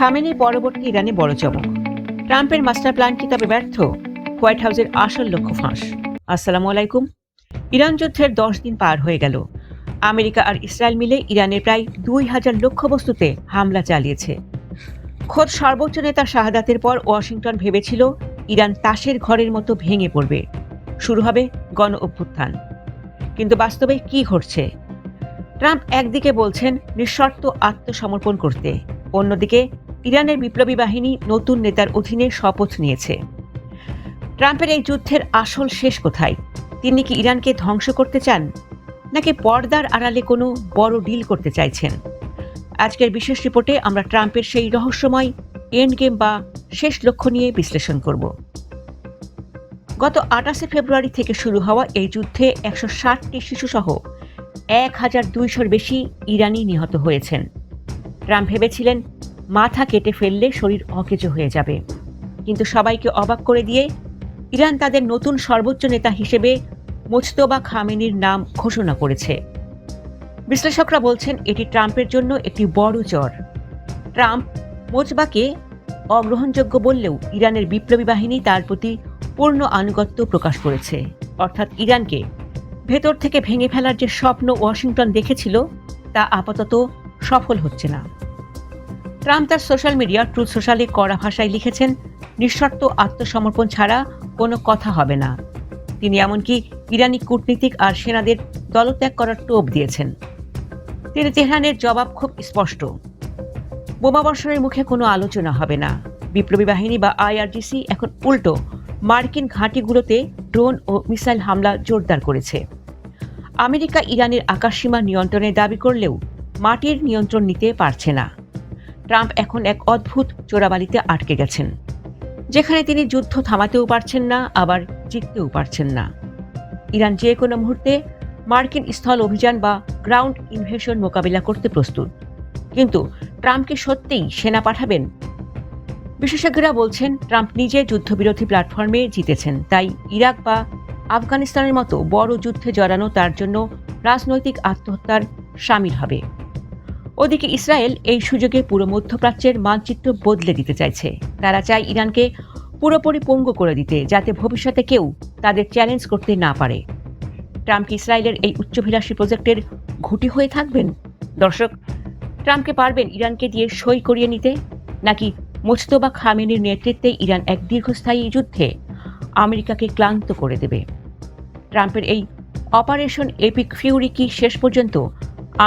খামেনির পরবর্তী ইরানে বড় চমক। ট্রাম্পের মাস্টার প্ল্যান কি তবে ব্যর্থ? হোয়াইট হাউসের আসল লক্ষ্য ফাঁস। আসসালামু আলাইকুম। ইরান যুদ্ধের 10 দিন পার হয়ে গেল। আমেরিকা আর ইসরায়েল মিলে ইরানের প্রায় 2000 লক্ষ্যবস্তুতে হামলা চালিয়েছে। খোদ সর্বোচ্চ নেতা শাহাদাতের পর ওয়াশিংটন ভেবেছিল ইরান তাসের ঘরের মতো ভেঙে পড়বে, শুরু হবে গণ অভ্যুত্থান। কিন্তু বাস্তবে কি ঘটছে? ট্রাম্প একদিকে বলছেন নিঃশর্ত আত্মসমর্পণ করতে, অন্যদিকে ইরানের বিপ্লবী বাহিনী নতুন নেতার অধীনে শপথ নিয়েছে। ট্রাম্পের এই যুদ্ধের আসল শেষ কোথায়? তিনি কি ইরানকে ধ্বংস করতে চান, নাকি পর্দার আড়ালে কোনো বড় ডিল করতে চাইছেন? আজকের বিশেষ রিপোর্টে আমরা ট্রাম্পের সেই রহস্যময় এন্ড গেম বা শেষ লক্ষ্য নিয়ে বিশ্লেষণ করব। গত 28 ফেব্রুয়ারি থেকে শুরু হওয়া এই যুদ্ধে 160টি শিশুসহ 1200-র বেশি ইরানি নিহত হয়েছেন। ট্রাম্প ভেবেছিলেন মাথা কেটে ফেললে শরীর অকেজো হয়ে যাবে, কিন্তু সবাইকে অবাক করে দিয়ে ইরান তাদের নতুন সর্বোচ্চ নেতা হিসেবে মোজতবা খামেনির নাম ঘোষণা করেছে। বিশ্লেষকরা বলছেন এটি ট্রাম্পের জন্য একটি বড় চড়। ট্রাম্প মোজবাকে অগ্রহণযোগ্য বললেও ইরানের বিপ্লবী বাহিনী তার প্রতি পূর্ণ আনুগত্য প্রকাশ করেছে। অর্থাৎ ইরানকে ভেতর থেকে ভেঙে ফেলার যে স্বপ্ন ওয়াশিংটন দেখেছিল তা আপাতত সফল হচ্ছে না। ট্রাম্প তার সোশ্যাল মিডিয়া ট্রুথ সোশ্যালে কড়া ভাষায় লিখেছেন, নিঃশর্ত আত্মসমর্পণ ছাড়া কোনো কথা হবে না। তিনি এমনকি ইরানি কূটনীতিক আর সেনাদের দলত্যাগ করার টোপ দিয়েছেন। তিনি তেহরানের জবাব খুব স্পষ্ট, বোমাবর্ষণের মুখে কোনো আলোচনা হবে না। বিপ্লবী বাহিনী বা আইআরজিসি এখন উল্টো মার্কিন ঘাঁটিগুলোতে ড্রোন ও মিসাইল হামলা জোরদার করেছে। আমেরিকা ইরানের আকাশসীমা নিয়ন্ত্রণের দাবি করলেও মাটির নিয়ন্ত্রণ নিতে পারছে না। ট্রাম্প এখন এক অদ্ভুত চোরাবালিতে আটকে গেছেন, যেখানে তিনি যুদ্ধ থামাতেও পারছেন না, আবার জিততেও পারছেন না। ইরান যে কোনো মুহূর্তে মার্কিন স্থল অভিযান বা গ্রাউন্ড ইনভেশন মোকাবিলা করতে প্রস্তুত। কিন্তু ট্রাম্প কি সত্যিই সেনা পাঠাবেন? বিশেষজ্ঞরা বলছেন ট্রাম্প নিজে যুদ্ধবিরোধী প্ল্যাটফর্মে জিতেছেন, তাই ইরাক বা আফগানিস্তানের মতো বড় যুদ্ধে জড়ানো তার জন্য রাজনৈতিক আত্মহত্যার শামিল হবে। ওদিকে ইসরায়েল এই সুযোগে পুরো মধ্যপ্রাচ্যের মানচিত্র বদলে দিতে চাইছে। তারা চায় ইরানকে পুরোপুরি পঙ্গু করে দিতে, যাতে ভবিষ্যতে কেউ তাদের চ্যালেঞ্জ করতে না পারে। ট্রাম্প কি ইসরায়েলের এই উচ্চাভিলাষী প্রজেক্টের ঘুঁটি হয়ে থাকবেন? দর্শক, ট্রাম্পকে পারবেন ইরানকে দিয়ে সই করিয়ে নিতে, নাকি মোজতবা খামেনির নেতৃত্বে ইরান এক দীর্ঘস্থায়ী যুদ্ধে আমেরিকাকে ক্লান্ত করে দেবে? ট্রাম্পের এই অপারেশন এপিক ফিউরি কি শেষ পর্যন্ত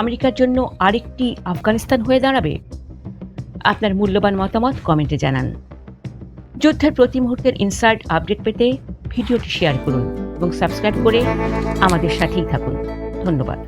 আমেরিকার জন্য আরেকটি আফগানিস্তান হয়ে দাঁড়াবে? আপনার মূল্যবান মতামত কমেন্টে জানান। যুদ্ধের প্রতি মুহূর্তের ইনসাইড আপডেট পেতে ভিডিওটি শেয়ার করুন এবং সাবস্ক্রাইব করে আমাদের সাথেই থাকুন। ধন্যবাদ।